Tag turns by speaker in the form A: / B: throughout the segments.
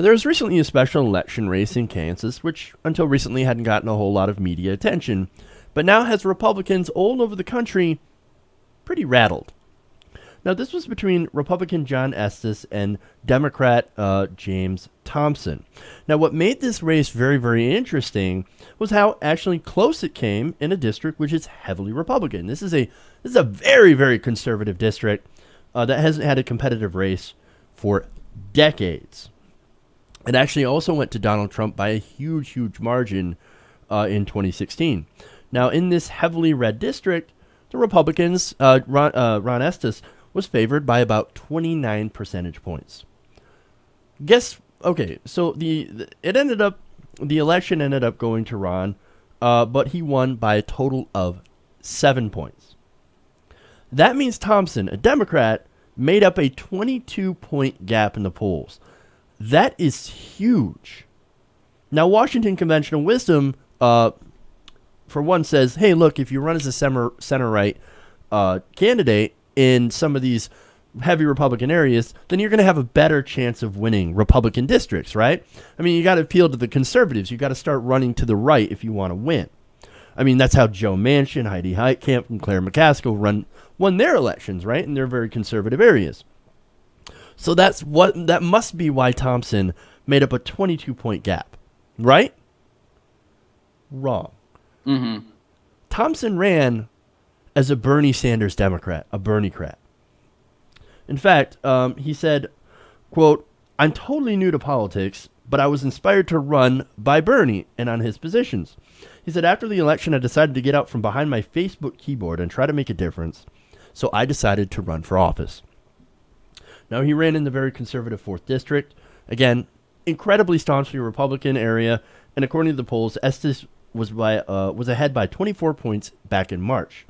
A: There was recently a special election race in Kansas, which until recently hadn't gotten a whole lot of media attention, but now has Republicans all over the country pretty rattled. Now, this was between Republican John Estes and Democrat James Thompson. Now, what made this race very, very interesting was how actually close it came in a district which is heavily Republican. This is a very, very conservative district that hasn't had a competitive race for decades. It actually also went to Donald Trump by a huge, huge margin in 2016. Now, in this heavily red district, the Republicans, Ron Estes, was favored by about 29 percentage points. So the election ended up going to Ron, but he won by a total of 7 points. That means Thompson, a Democrat, made up a 22-point gap in the polls. That is huge. Now, Washington conventional wisdom, for one, says, hey, look, if you run as a center-right candidate in some of these heavy Republican areas, then you're going to have a better chance of winning Republican districts, right? I mean, you got to appeal to the conservatives. You got to start running to the right if you want to win. I mean, that's how Joe Manchin, Heidi Heitkamp, and Claire McCaskill won their elections, right? In their very conservative areas. So that must be why Thompson made up a 22-point gap, right? Wrong.
B: Mm-hmm.
A: Thompson ran as a Bernie Sanders Democrat, a Berniecrat. In fact, he said, quote, "I'm totally new to politics, but I was inspired to run by Bernie and on his positions." He said, "After the election, I decided to get out from behind my Facebook keyboard and try to make a difference. So I decided to run for office." Now, he ran in the very conservative 4th District. Again, incredibly staunchly Republican area. And according to the polls, Estes was ahead by 24 points back in March.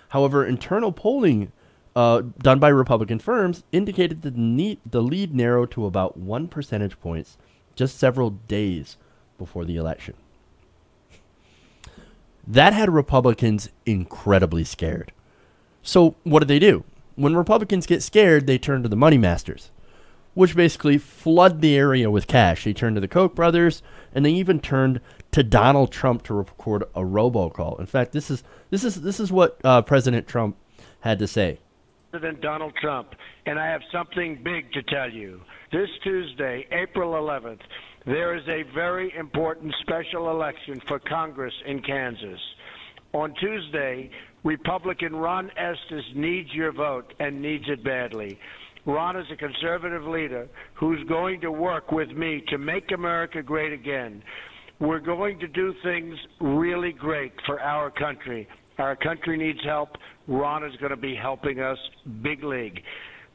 A: However, internal polling done by Republican firms indicated that the lead narrowed to about 1 percentage points just several days before the election. That had Republicans incredibly scared. So what do? When Republicans get scared, they turn to the money masters, which basically flood the area with cash. They turned to the Koch brothers, and they even turned to Donald Trump to record a robocall. In fact, this is what President Trump had to say.
C: President Donald Trump, and I have something big to tell you. This Tuesday, April 11th, there is a very important special election for Congress in Kansas. On Tuesday, Republican Ron Estes needs your vote and needs it badly. Ron is a conservative leader who's going to work with me to make America great again. We're going to do things really great for our country. Our country needs help. Ron is going to be helping us big league.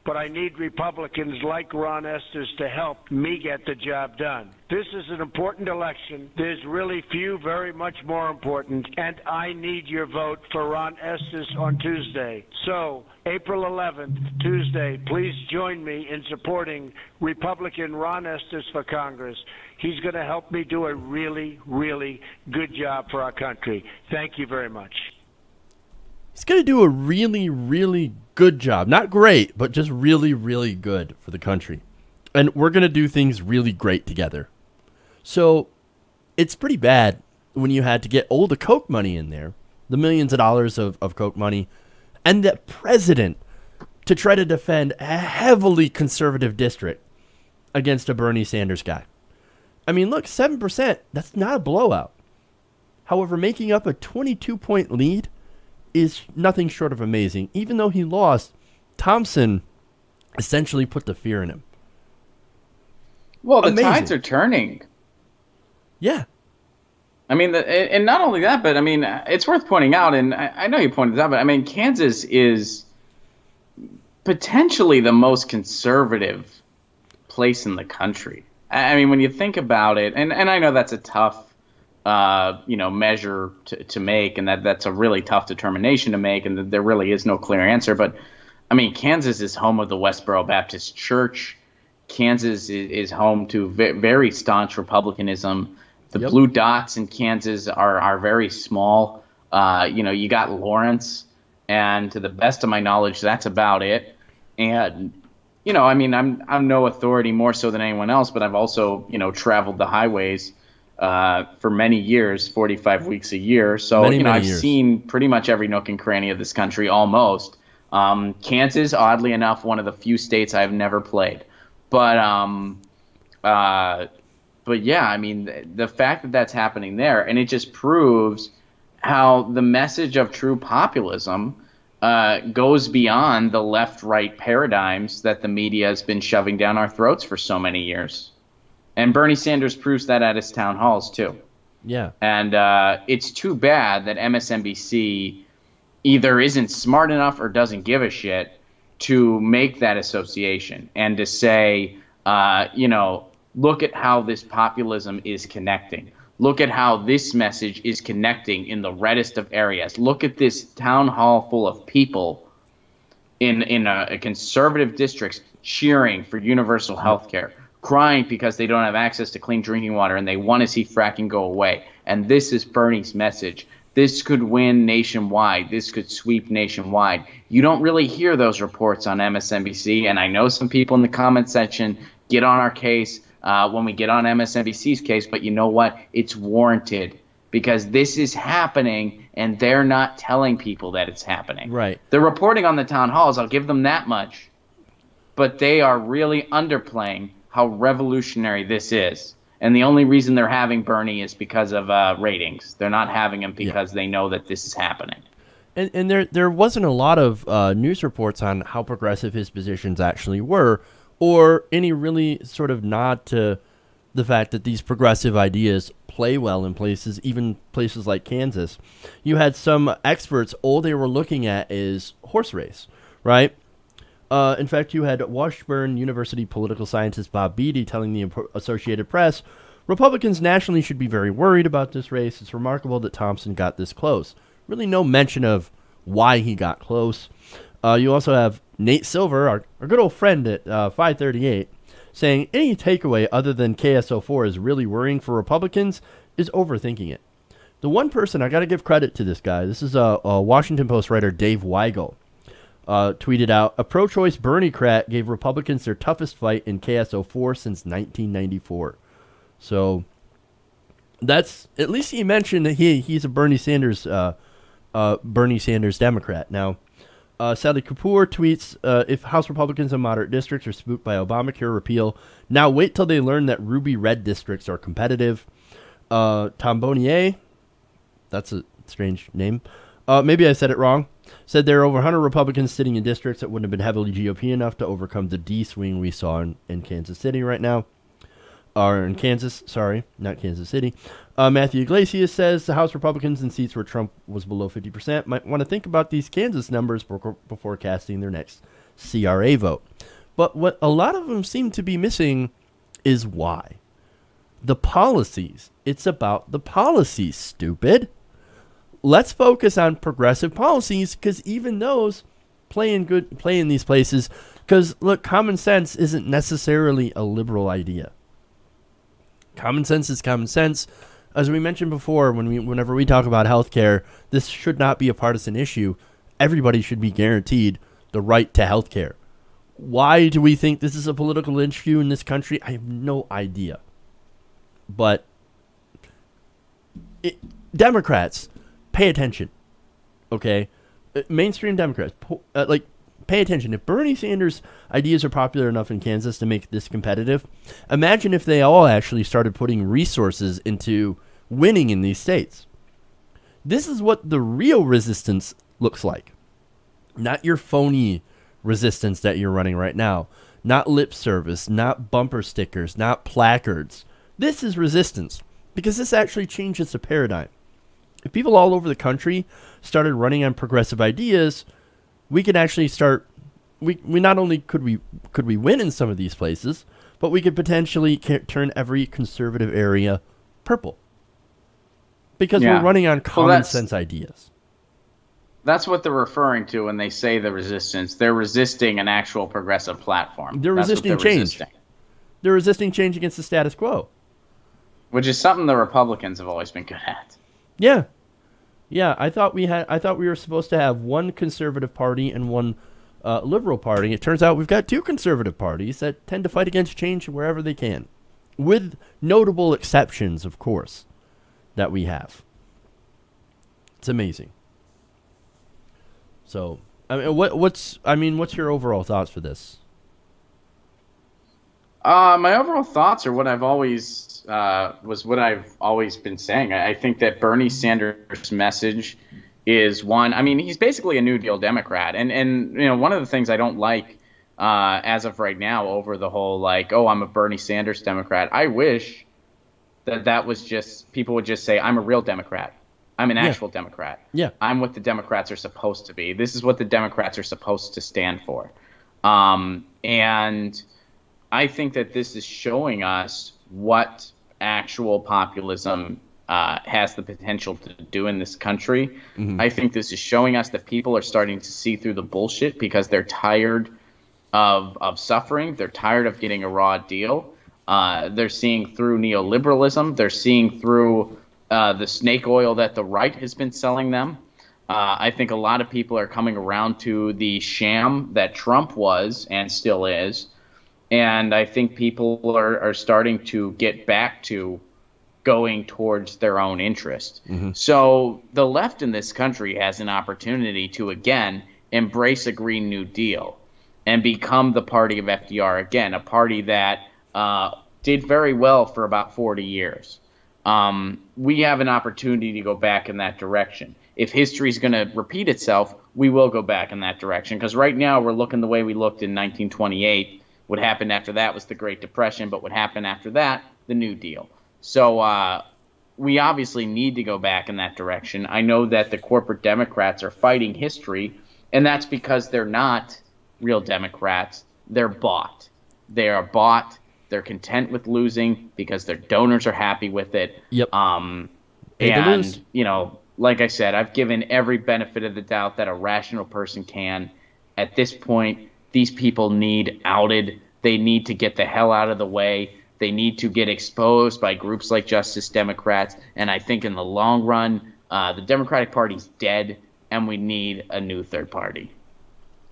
C: But I need Republicans like Ron Estes to help me get the job done. This is an important election. There's really few very much more important, and I need your vote for Ron Estes on Tuesday. So, April 11th, Tuesday, please join me in supporting Republican Ron Estes for Congress. He's going to help me do a really, really good job for our country. Thank you very much.
A: He's going to do a really, really good job. Not great, but just really, really good for the country. And we're going to do things really great together. So it's pretty bad when you had to get all the Koch money in there, the millions of dollars of Koch money, and the president to try to defend a heavily conservative district against a Bernie Sanders guy. I mean, look, 7%, that's not a blowout. However, making up a 22-point lead is nothing short of amazing. Even though he lost, Thompson essentially put the fear in him.
B: Well, the tides are turning.
A: Yeah.
B: I mean, and not only that, but I mean, it's worth pointing out, and I know you pointed out, but I mean, Kansas is potentially the most conservative place in the country. I mean, when you think about it, and I know that's a tough measure to make, and that's a really tough determination to make, and there really is no clear answer. But I mean, Kansas is home of the Westboro Baptist Church. Kansas is home to very staunch Republicanism. The blue dots in Kansas are very small. You got Lawrence, and to the best of my knowledge, that's about it. And I mean, I'm no authority more so than anyone else, but I've also, traveled the highways for many years, 45 weeks a year. So,
A: Many
B: I've
A: years.
B: seen pretty much every nook and cranny of this country almost. Kansas, oddly enough, one of the few states I've never played. But uh, but yeah, I mean, the fact that that's happening there, and it just proves how the message of true populism goes beyond the left-right paradigms that the media has been shoving down our throats for so many years. And Bernie Sanders proves that at his town halls, too.
A: Yeah.
B: And it's too bad that MSNBC either isn't smart enough or doesn't give a shit to make that association and to say, look at how this populism is connecting. Look at how this message is connecting in the reddest of areas. Look at this town hall full of people in a conservative districts cheering for universal health care, crying because they don't have access to clean drinking water and they want to see fracking go away. And this is Bernie's message. This could win nationwide. This could sweep nationwide. You don't really hear those reports on MSNBC, and I know some people in the comment section get on our case when we get on MSNBC's case, but you know what? It's warranted because this is happening, and they're not telling people that it's happening.
A: Right.
B: They're reporting on the town halls. I'll give them that much. But they are really underplaying how revolutionary this is. And the only reason they're having Bernie is because of ratings. They're not having him because they know that this is happening.
A: And there wasn't a lot of news reports on how progressive his positions actually were, or any really sort of nod to the fact that these progressive ideas play well in places, even places like Kansas. You had some experts, all they were looking at is horse race, right? In fact, you had Washburn University political scientist Bob Beatty telling the Associated Press, Republicans nationally should be very worried about this race. It's remarkable that Thompson got this close. Really no mention of why he got close. You also have Nate Silver, our good old friend at 538, saying any takeaway other than KSO4 is really worrying for Republicans is overthinking it. The one person, I got to give credit to this guy. This is a Washington Post writer, Dave Weigel. Tweeted out, a pro-choice Berniecrat gave Republicans their toughest fight in KSO4 since 1994. So that's, at least he mentioned that he's a Bernie Sanders Democrat. Now, Sally Kapoor tweets, if House Republicans in moderate districts are spooked by Obamacare repeal, now wait till they learn that ruby red districts are competitive. Tom Bonnier, that's a strange name. Maybe I said it wrong. Said there are over 100 Republicans sitting in districts that wouldn't have been heavily GOP enough to overcome the D swing we saw in Kansas City right now. Or in Kansas, sorry, not Kansas City. Matthew Iglesias says the House Republicans in seats where Trump was below 50% might want to think about these Kansas numbers before casting their next CRA vote. But what a lot of them seem to be missing is why. The policies. It's about the policies, stupid. Let's focus on progressive policies because even those play in these places. Because, look, common sense isn't necessarily a liberal idea. Common sense is common sense. As we mentioned before, whenever we talk about healthcare, this should not be a partisan issue. Everybody should be guaranteed the right to healthcare. Why do we think this is a political issue in this country? I have no idea. But Democrats, pay attention, okay? Mainstream Democrats, pay attention. If Bernie Sanders' ideas are popular enough in Kansas to make this competitive, imagine if they all actually started putting resources into winning in these states. This is what the real resistance looks like. Not your phony resistance that you're running right now. Not lip service, not bumper stickers, not placards. This is resistance because this actually changes the paradigm. If people all over the country started running on progressive ideas, we could actually start. We not only could we win in some of these places, but we could potentially turn every conservative area purple because we're running on common sense ideas.
B: That's what they're referring to when they say the resistance. They're resisting an actual progressive platform.
A: They're resisting change. They're resisting change against the status quo,
B: which is something the Republicans have always been good at.
A: Yeah, I thought we were supposed to have one conservative party and one liberal party, it turns out we've got two conservative parties that tend to fight against change wherever they can, with notable exceptions, of course, that we have. It's amazing. So, I mean, what's your overall thoughts for this?
B: My overall thoughts are what I've always been saying. I think that Bernie Sanders' message is one. I mean, he's basically a New Deal Democrat, and you know, one of the things I don't like as of right now over the whole like, oh, I'm a Bernie Sanders Democrat. I wish that was just people would just say, I'm a real Democrat. I'm an actual Democrat.
A: Yeah.
B: I'm what the Democrats are supposed to be. This is what the Democrats are supposed to stand for. And I think that this is showing us what actual populism has the potential to do in this country. Mm-hmm. I think this is showing us that people are starting to see through the bullshit because they're tired of suffering. They're tired of getting a raw deal. They're seeing through neoliberalism. They're seeing through the snake oil that the right has been selling them. I think a lot of people are coming around to the sham that Trump was and still is. And I think people are starting to get back to going towards their own interest. Mm-hmm. So the left in this country has an opportunity to, again, embrace a Green New Deal and become the party of FDR again, a party that did very well for about 40 years. We have an opportunity to go back in that direction. If history is going to repeat itself, we will go back in that direction. Because right now we're looking the way we looked in 1928. What happened after that was the Great Depression, but what happened after that, the New Deal. So we obviously need to go back in that direction. I know that the corporate Democrats are fighting history, and that's because they're not real Democrats. They're bought. They are bought. They're content with losing because their donors are happy with it.
A: Yep.
B: And, you know, like I said, I've given every benefit of the doubt that a rational person can. At this point, these people need outed. They need to get the hell out of the way. They need to get exposed by groups like Justice Democrats. And I think in the long run, the Democratic Party's dead, and we need a new third party.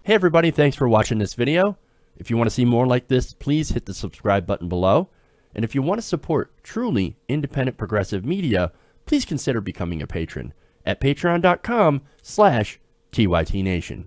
A: Hey, everybody. Thanks for watching this video. If you want to see more like this, please hit the subscribe button below. And if you want to support truly independent progressive media, please consider becoming a patron at patreon.com/TYTNation.